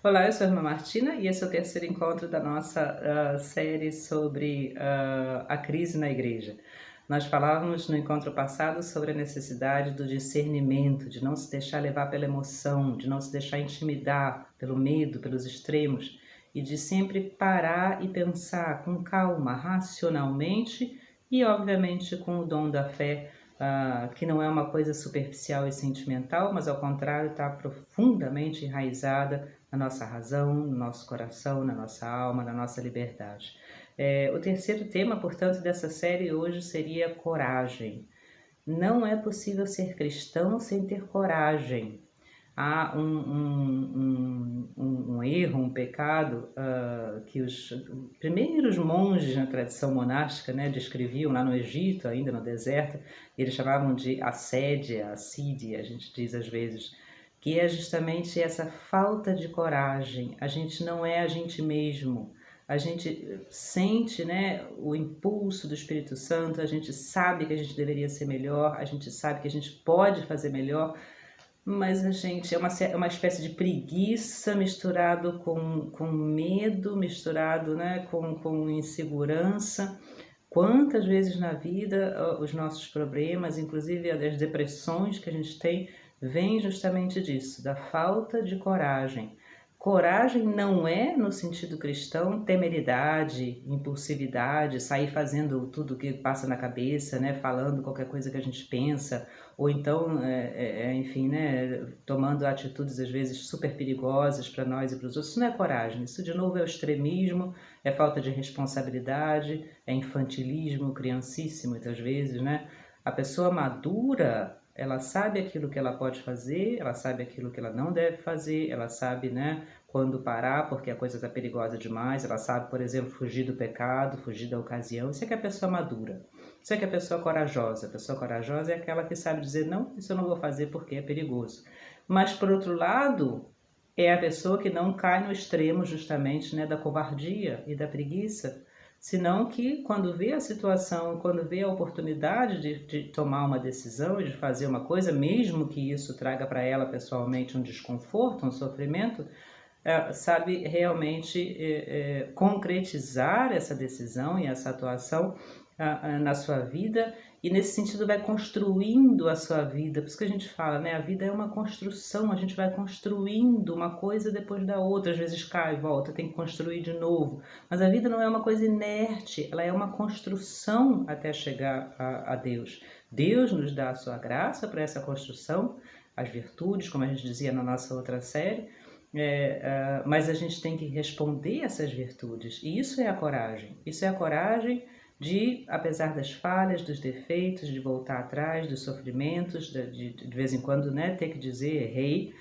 Olá, eu sou a irmã Martina e esse é o terceiro encontro da nossa série sobre a crise na igreja. Nós falávamos no encontro passado sobre a necessidade do discernimento, de não se deixar levar pela emoção, de não se deixar intimidar pelo medo, pelos extremos, e de sempre parar e pensar com calma, racionalmente e, obviamente, com o dom da fé, que não é uma coisa superficial e sentimental, mas ao contrário, está profundamente enraizada na nossa razão, no nosso coração, na nossa alma, na nossa liberdade. O terceiro tema, portanto, dessa série hoje seria coragem. Não é possível ser cristão sem ter coragem. Há um erro, um pecado que os primeiros monges na tradição monástica, né, descreviam lá no Egito, ainda no deserto. Eles chamavam de assédia, assídia, a gente diz às vezes, que é justamente essa falta de coragem. A gente não é a gente mesmo. A gente sente, né, o impulso do Espírito Santo, a gente sabe que a gente deveria ser melhor, a gente sabe que a gente pode fazer melhor, mas a gente é uma espécie de preguiça misturado com medo, misturado, né, com insegurança. Quantas vezes na vida os nossos problemas, inclusive as depressões que a gente tem, vêm justamente disso, da falta de coragem. Coragem não é, no sentido cristão, temeridade, impulsividade, sair fazendo tudo que passa na cabeça, né, falando qualquer coisa que a gente pensa, ou então, enfim, né, tomando atitudes às vezes super perigosas para nós e para os outros. Isso não é coragem, isso de novo é o extremismo, é falta de responsabilidade, é infantilismo, criancice muitas vezes, né? A pessoa madura, ela sabe aquilo que ela pode fazer, ela sabe aquilo que ela não deve fazer, ela sabe, né, quando parar porque a coisa está perigosa demais, ela sabe, por exemplo, fugir do pecado, fugir da ocasião. Isso é que é a pessoa madura. Isso é que é a pessoa corajosa. A pessoa corajosa é aquela que sabe dizer, não, isso eu não vou fazer porque é perigoso. Mas, por outro lado, é a pessoa que não cai no extremo justamente, né, da covardia e da preguiça, senão que quando vê a situação, quando vê a oportunidade de tomar uma decisão e de fazer uma coisa, mesmo que isso traga para ela pessoalmente um desconforto, um sofrimento, sabe realmente concretizar essa decisão e essa atuação na sua vida, e nesse sentido vai construindo a sua vida. Por isso que a gente fala, né? A vida é uma construção, a gente vai construindo uma coisa depois da outra, às vezes cai, volta, tem que construir de novo. Mas a vida não é uma coisa inerte, ela é uma construção até chegar a Deus. Deus nos dá a sua graça para essa construção, as virtudes, como a gente dizia na nossa outra série, mas a gente tem que responder essas virtudes, e isso é a coragem. Isso é a coragem de, apesar das falhas, dos defeitos, de voltar atrás, dos sofrimentos, de vez em quando, né, ter que dizer errei,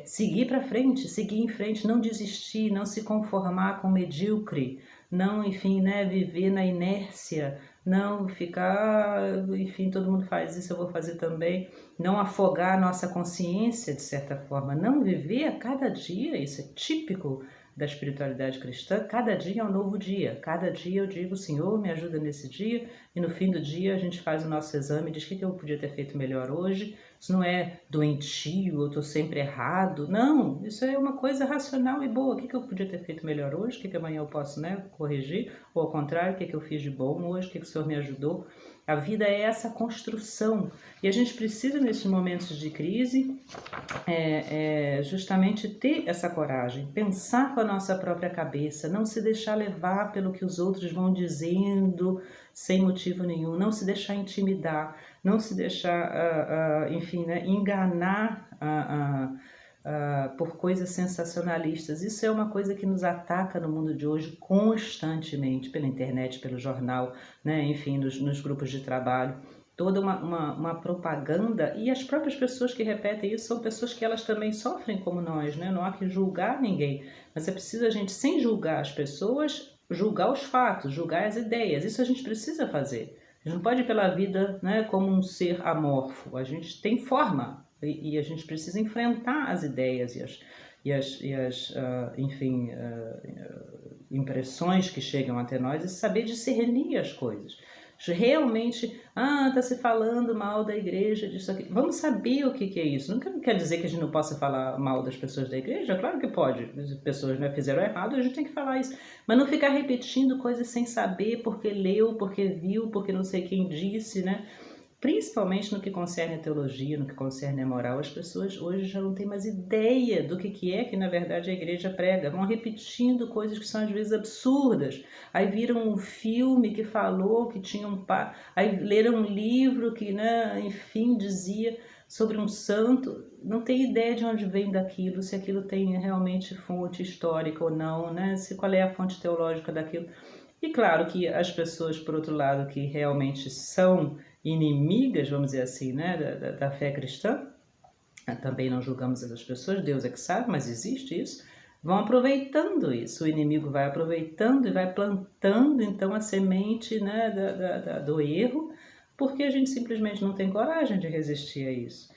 seguir para frente, seguir em frente, não desistir, não se conformar com o medíocre, não, enfim, né, viver na inércia, não ficar, enfim, todo mundo faz isso, eu vou fazer também, não afogar a nossa consciência, de certa forma, não viver a cada dia, isso é típico da espiritualidade cristã. Cada dia é um novo dia, cada dia eu digo, Senhor, me ajuda nesse dia, e no fim do dia a gente faz o nosso exame e diz o que eu podia ter feito melhor hoje. Isso não é doentio, eu estou sempre errado, não, isso é uma coisa racional e boa. O que eu podia ter feito melhor hoje, o que amanhã eu posso, né, corrigir, ou ao contrário, o que eu fiz de bom hoje, o que o Senhor me ajudou. A vida é essa construção, e a gente precisa, nesses momentos de crise, justamente ter essa coragem, pensar com a nossa própria cabeça, não se deixar levar pelo que os outros vão dizendo sem motivo nenhum, não se deixar intimidar, não se deixar, enfim, né, enganar por coisas sensacionalistas. Isso é uma coisa que nos ataca no mundo de hoje constantemente, pela internet, pelo jornal, né, enfim, nos grupos de trabalho. Toda uma propaganda, e as próprias pessoas que repetem isso são pessoas que elas também sofrem como nós, né? Não há que julgar ninguém, mas é preciso a gente, sem julgar as pessoas, julgar os fatos, julgar as ideias. Isso a gente precisa fazer. A gente não pode ir pela vida, né, como um ser amorfo. A gente tem forma e a gente precisa enfrentar as ideias enfim, impressões que chegam até nós e saber discernir as coisas. realmente, está se falando mal da igreja, disso aqui. Vamos saber o que é isso. Não quer dizer que a gente não possa falar mal das pessoas da igreja, claro que pode. As pessoas, né, fizeram errado, a gente tem que falar isso. Mas não ficar repetindo coisas sem saber, porque leu, porque viu, porque não sei quem disse, né? Principalmente no que concerne a teologia, no que concerne a moral, as pessoas hoje já não têm mais ideia do que é que na verdade a igreja prega. Vão repetindo coisas que são às vezes absurdas. Aí viram um filme que falou que tinha aí leram um livro que, né, enfim, dizia sobre um santo. Não tem ideia de onde vem daquilo, se aquilo tem realmente fonte histórica ou não, né? Qual é a fonte teológica daquilo. E claro que as pessoas, por outro lado, que realmente são inimigas, vamos dizer assim, né, da fé cristã, também não julgamos essas pessoas, Deus é que sabe, mas existe isso, vão aproveitando isso, o inimigo vai aproveitando e vai plantando então a semente, né, do erro, porque a gente simplesmente não tem coragem de resistir a isso.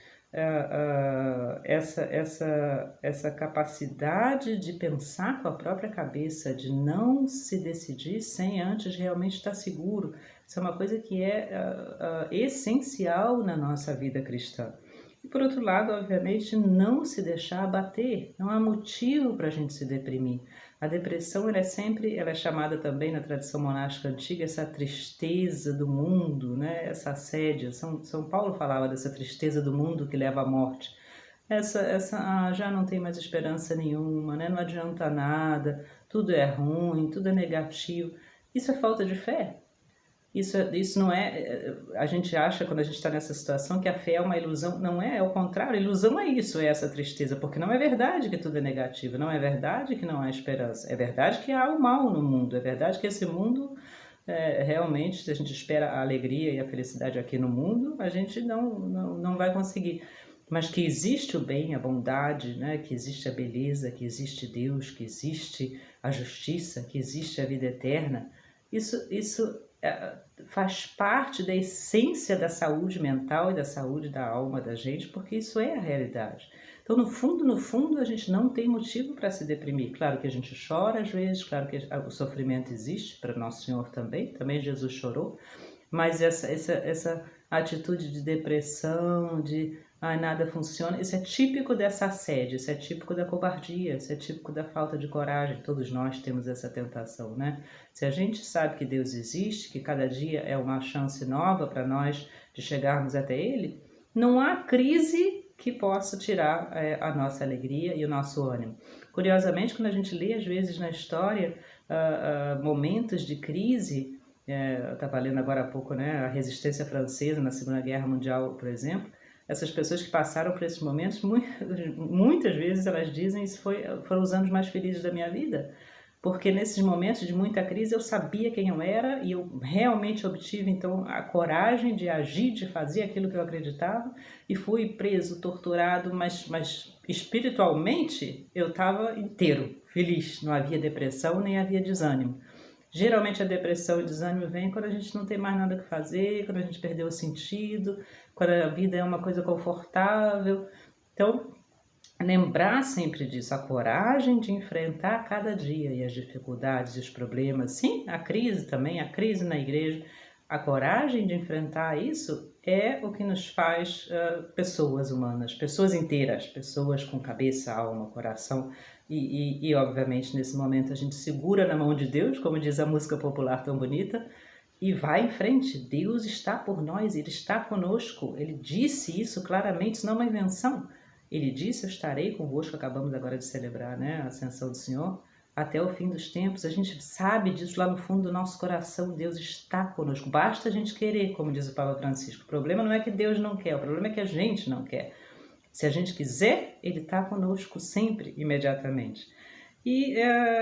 Essa capacidade de pensar com a própria cabeça, de não se decidir sem antes realmente estar seguro, isso é uma coisa que é essencial na nossa vida cristã. E por outro lado, obviamente, não se deixar abater, não há motivo para a gente se deprimir. A depressão ela é chamada também na tradição monástica antiga, essa tristeza do mundo, né? Essa assédia. São Paulo falava dessa tristeza do mundo que leva à morte. Já não tem mais esperança nenhuma, né? Não adianta nada, tudo é ruim, tudo é negativo. Isso é falta de fé. Isso não é. A gente acha, quando a gente está nessa situação, que a fé é uma ilusão. Não é, é o contrário. A ilusão é isso, é essa tristeza, porque não é verdade que tudo é negativo, não é verdade que não há esperança. É verdade que há o mal no mundo, é verdade que esse mundo, realmente, se a gente espera a alegria e a felicidade aqui no mundo, a gente não vai conseguir. Mas que existe o bem, a bondade, né? Que existe a beleza, que existe Deus, que existe a justiça, que existe a vida eterna. Isso faz parte da essência da saúde mental e da saúde da alma da gente, porque isso é a realidade. Então, no fundo, a gente não tem motivo para se deprimir. Claro que a gente chora às vezes, claro que o sofrimento existe, para Nosso Senhor também Jesus chorou, mas essa atitude de depressão, de nada funciona, isso é típico dessa assédio, isso é típico da cobardia, isso é típico da falta de coragem. Todos nós temos essa tentação, né? Se a gente sabe que Deus existe, que cada dia é uma chance nova para nós de chegarmos até Ele, não há crise que possa tirar a nossa alegria e o nosso ânimo. Curiosamente, quando a gente lê às vezes na história momentos de crise, eu estava lendo agora há pouco, né, a resistência francesa na Segunda Guerra Mundial, por exemplo, essas pessoas que passaram por esses momentos, muitas vezes elas dizem que foram os anos mais felizes da minha vida, porque nesses momentos de muita crise eu sabia quem eu era e eu realmente obtive então a coragem de agir, de fazer aquilo que eu acreditava, e fui preso, torturado, mas espiritualmente eu estava inteiro, feliz, não havia depressão nem havia desânimo. Geralmente a depressão e o desânimo vem quando a gente não tem mais nada que fazer, quando a gente perdeu o sentido, quando a vida é uma coisa confortável. Então, lembrar sempre disso, a coragem de enfrentar cada dia e as dificuldades, os problemas, sim, a crise também, a crise na igreja, a coragem de enfrentar isso é o que nos faz pessoas humanas, pessoas inteiras, pessoas com cabeça, alma, coração, e obviamente nesse momento a gente segura na mão de Deus, como diz a música popular tão bonita, e vai em frente. Deus está por nós, Ele está conosco, Ele disse isso claramente, isso não é uma invenção. Ele disse, eu estarei convosco, acabamos agora de celebrar, né, a ascensão do Senhor, até o fim dos tempos. A gente sabe disso lá no fundo do nosso coração, Deus está conosco, basta a gente querer, como diz o Papa Francisco. O problema não é que Deus não quer, o problema é que a gente não quer. Se a gente quiser, Ele está conosco sempre, imediatamente. E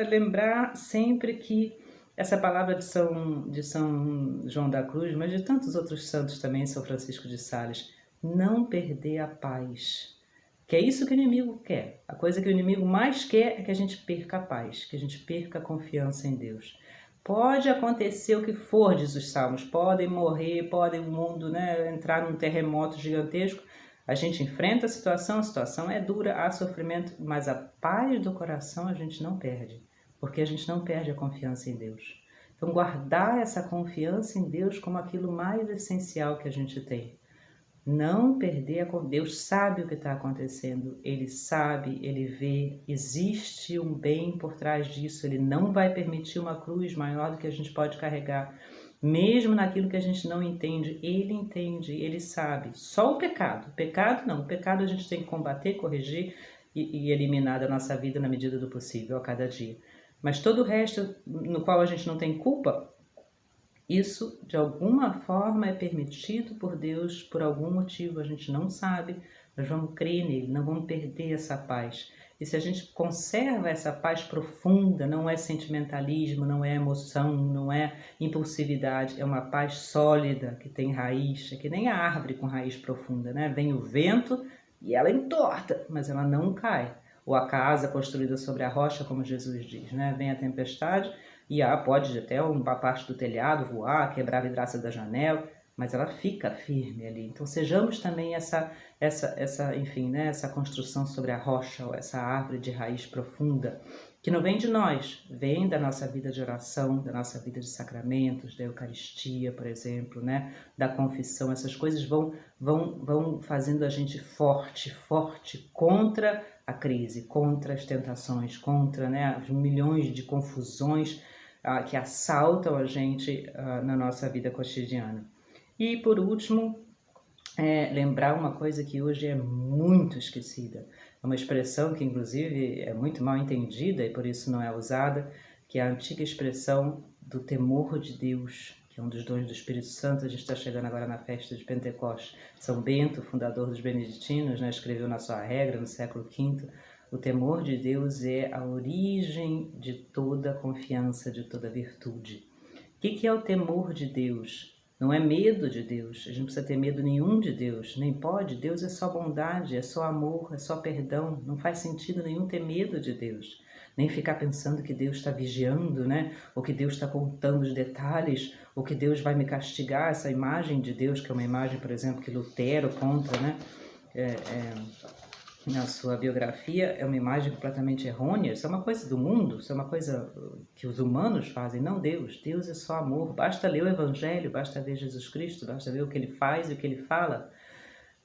lembrar sempre que essa palavra de São João da Cruz, mas de tantos outros santos também, São Francisco de Sales, não perder a paz. Que é isso que o inimigo quer. A coisa que o inimigo mais quer é que a gente perca a paz, que a gente perca a confiança em Deus. Pode acontecer o que for, diz os salmos, podem morrer, podem o mundo, né, entrar num terremoto gigantesco. A gente enfrenta a situação é dura, há sofrimento, mas a paz do coração a gente não perde, porque a gente não perde a confiança em Deus. Então, guardar essa confiança em Deus como aquilo mais essencial que a gente tem. Não perder a... Deus sabe o que está acontecendo, Ele sabe, Ele vê, existe um bem por trás disso, Ele não vai permitir uma cruz maior do que a gente pode carregar, mesmo naquilo que a gente não entende, Ele entende, Ele sabe. Só o pecado não, o pecado a gente tem que combater, corrigir e eliminar da nossa vida na medida do possível, a cada dia. Mas todo o resto no qual a gente não tem culpa, isso, de alguma forma, é permitido por Deus, por algum motivo, a gente não sabe, nós vamos crer nele, não vamos perder essa paz. E se a gente conserva essa paz profunda, não é sentimentalismo, não é emoção, não é impulsividade, é uma paz sólida, que tem raiz, é que nem a árvore com raiz profunda, né? Vem o vento e ela entorta, mas ela não cai. Ou a casa construída sobre a rocha, como Jesus diz, né? Vem a tempestade, e pode até uma parte do telhado voar, quebrar a vidraça da janela, mas ela fica firme ali. Então sejamos também enfim, né, essa construção sobre a rocha, ou essa árvore de raiz profunda, que não vem de nós, vem da nossa vida de oração, da nossa vida de sacramentos, da Eucaristia, por exemplo, né, da confissão. Essas coisas vão fazendo a gente forte contra a crise, contra as tentações, contra, né, os milhões de confusões que assaltam a gente na nossa vida cotidiana. E por último, lembrar uma coisa que hoje é muito esquecida, é uma expressão que inclusive é muito mal entendida e por isso não é usada, que é a antiga expressão do temor de Deus, que é um dos dons do Espírito Santo. A gente está chegando agora na festa de Pentecostes. São Bento, fundador dos beneditinos, né, escreveu na sua regra no século V: o temor de Deus é a origem de toda confiança, de toda virtude. O que é o temor de Deus? Não é medo de Deus, a gente não precisa ter medo nenhum de Deus, nem pode. Deus é só bondade, é só amor, é só perdão. Não faz sentido nenhum ter medo de Deus, nem ficar pensando que Deus está vigiando, né? Ou que Deus está contando os detalhes, ou que Deus vai me castigar. Essa imagem de Deus, que é uma imagem, por exemplo, que Lutero conta, né? Na sua biografia, é uma imagem completamente errônea. Isso é uma coisa do mundo, isso é uma coisa que os humanos fazem, não Deus. Deus é só amor. Basta ler o Evangelho, basta ver Jesus Cristo, basta ver o que Ele faz e o que Ele fala.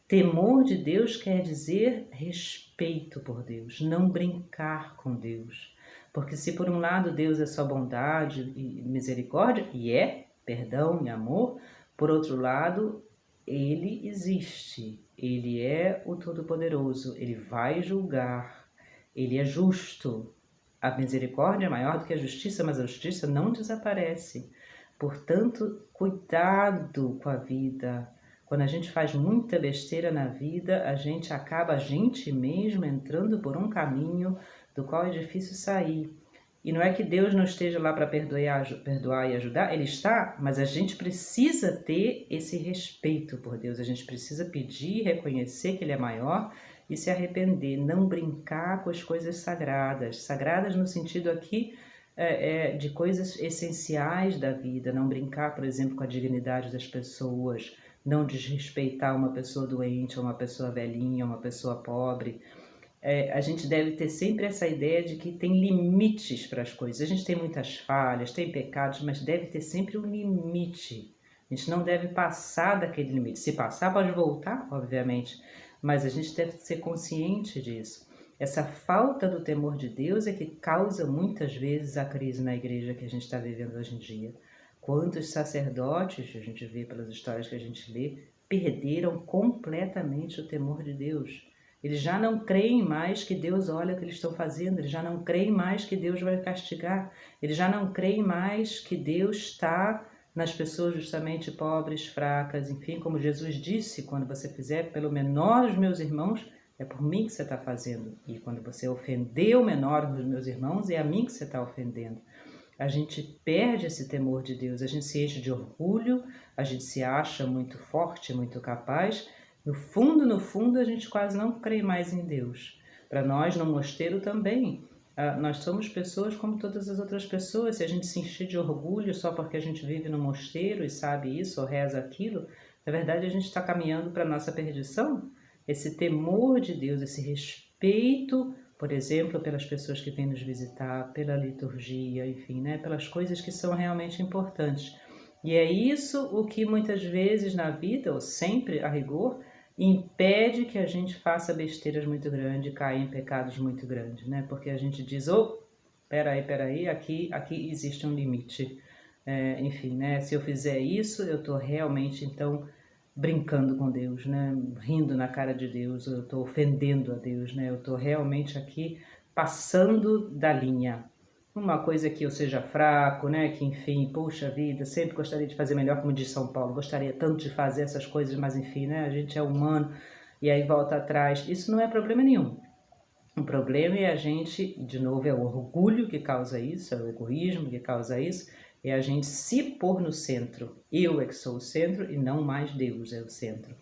Temor de Deus quer dizer respeito por Deus, não brincar com Deus. Porque se por um lado Deus é só bondade e misericórdia, e perdão e amor, por outro lado, Ele existe, Ele é o Todo-Poderoso, Ele vai julgar, Ele é justo. A misericórdia é maior do que a justiça, mas a justiça não desaparece. Portanto, cuidado com a vida. Quando a gente faz muita besteira na vida, a gente mesmo entrando por um caminho do qual é difícil sair. E não é que Deus não esteja lá para perdoar e ajudar, Ele está, mas a gente precisa ter esse respeito por Deus, a gente precisa pedir, reconhecer que Ele é maior e se arrepender, não brincar com as coisas sagradas. Sagradas no sentido aqui de coisas essenciais da vida, não brincar, por exemplo, com a dignidade das pessoas, não desrespeitar uma pessoa doente, uma pessoa velhinha, uma pessoa pobre. A gente deve ter sempre essa ideia de que tem limites para as coisas. A gente tem muitas falhas, tem pecados, mas deve ter sempre um limite. A gente não deve passar daquele limite. Se passar, pode voltar, obviamente, mas a gente deve ser consciente disso. Essa falta do temor de Deus é que causa muitas vezes a crise na igreja que a gente está vivendo hoje em dia. Quantos sacerdotes, a gente vê pelas histórias que a gente lê, perderam completamente o temor de Deus. Eles já não creem mais que Deus olha o que eles estão fazendo, eles já não creem mais que Deus vai castigar, eles já não creem mais que Deus está nas pessoas justamente pobres, fracas, enfim, como Jesus disse: quando você fizer pelo menor dos meus irmãos, é por mim que você está fazendo. E quando você ofender o menor dos meus irmãos, é a mim que você está ofendendo. A gente perde esse temor de Deus, a gente se enche de orgulho, a gente se acha muito forte, muito capaz. No fundo, a gente quase não crê mais em Deus. Para nós, no mosteiro também, nós somos pessoas como todas as outras pessoas. Se a gente se encher de orgulho só porque a gente vive no mosteiro e sabe isso ou reza aquilo, na verdade a gente está caminhando para a nossa perdição. Esse temor de Deus, esse respeito por exemplo, pelas pessoas que vêm nos visitar, pela liturgia, enfim, né, pelas coisas que são realmente importantes. E é isso o que muitas vezes na vida, ou sempre a rigor, impede que a gente faça besteiras muito grandes, caia em pecados muito grandes, né? Porque a gente diz, peraí, aqui existe um limite. Enfim, né? Se eu fizer isso, eu estou realmente, então, brincando com Deus, né? Rindo na cara de Deus, eu estou ofendendo a Deus, né? Eu estou realmente aqui passando da linha. Uma coisa que eu seja fraco, né? Que enfim, poxa vida, sempre gostaria de fazer melhor, como diz São Paulo, gostaria tanto de fazer essas coisas, mas enfim, né? A gente é humano e aí volta atrás. Isso não é problema nenhum. O problema é a gente, de novo, é o orgulho que causa isso, é o egoísmo que causa isso, é a gente se pôr no centro. Eu é que sou o centro e não mais Deus é o centro.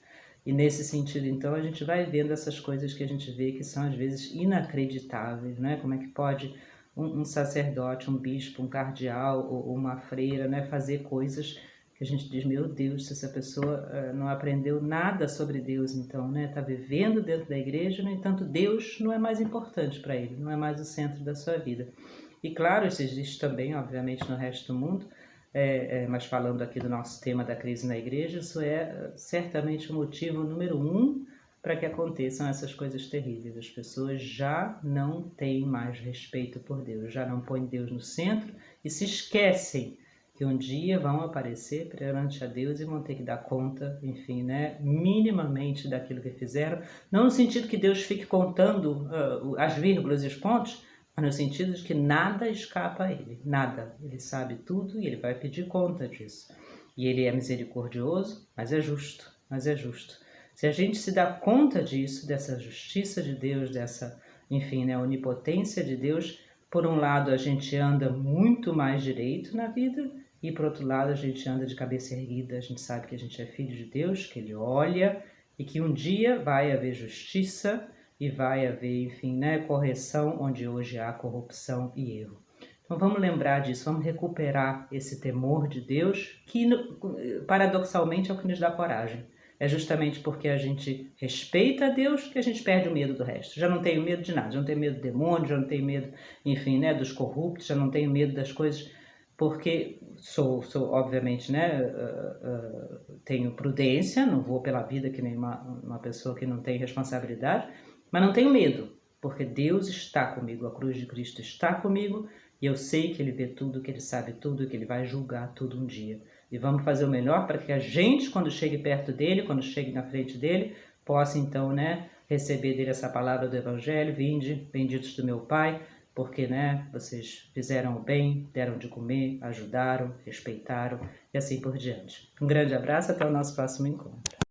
E nesse sentido, então, a gente vai vendo essas coisas que a gente vê que são às vezes inacreditáveis, né? Como é que pode um sacerdote, um bispo, um cardeal ou uma freira, né, fazer coisas que a gente diz, meu Deus, se essa pessoa não aprendeu nada sobre Deus, então, né, está vivendo dentro da igreja, no entanto, Deus não é mais importante para ele, não é mais o centro da sua vida. E claro, isso existe também, obviamente, no resto do mundo, mas falando aqui do nosso tema da crise na igreja, isso é certamente o motivo número 1 para que aconteçam essas coisas terríveis. As pessoas já não têm mais respeito por Deus, já não põem Deus no centro e se esquecem que um dia vão aparecer perante a Deus e vão ter que dar conta, enfim, né, minimamente daquilo que fizeram, não no sentido que Deus fique contando as vírgulas e os pontos, mas no sentido de que nada escapa a Ele, nada. Ele sabe tudo e Ele vai pedir conta disso. E Ele é misericordioso, mas é justo, Se a gente se dá conta disso, dessa justiça de Deus, dessa, enfim, né, onipotência de Deus, por um lado a gente anda muito mais direito na vida e por outro lado a gente anda de cabeça erguida, a gente sabe que a gente é filho de Deus, que Ele olha e que um dia vai haver justiça e vai haver, enfim, né, correção onde hoje há corrupção e erro. Então vamos lembrar disso, vamos recuperar esse temor de Deus que paradoxalmente é o que nos dá coragem. É justamente porque a gente respeita a Deus que a gente perde o medo do resto. Já não tenho medo de nada, já não tenho medo do demônio, já não tenho medo, enfim, né, dos corruptos, já não tenho medo das coisas, porque sou obviamente, né, tenho prudência, não vou pela vida que nem uma pessoa que não tem responsabilidade, mas não tenho medo, porque Deus está comigo, a cruz de Cristo está comigo, e eu sei que Ele vê tudo, que Ele sabe tudo, que Ele vai julgar tudo um dia. E vamos fazer o melhor para que a gente, quando chegue perto dele, quando chegue na frente dele, possa então, né, receber dele essa palavra do Evangelho, vinde, benditos do meu Pai, porque, né, vocês fizeram o bem, deram de comer, ajudaram, respeitaram e assim por diante. Um grande abraço, até o nosso próximo encontro.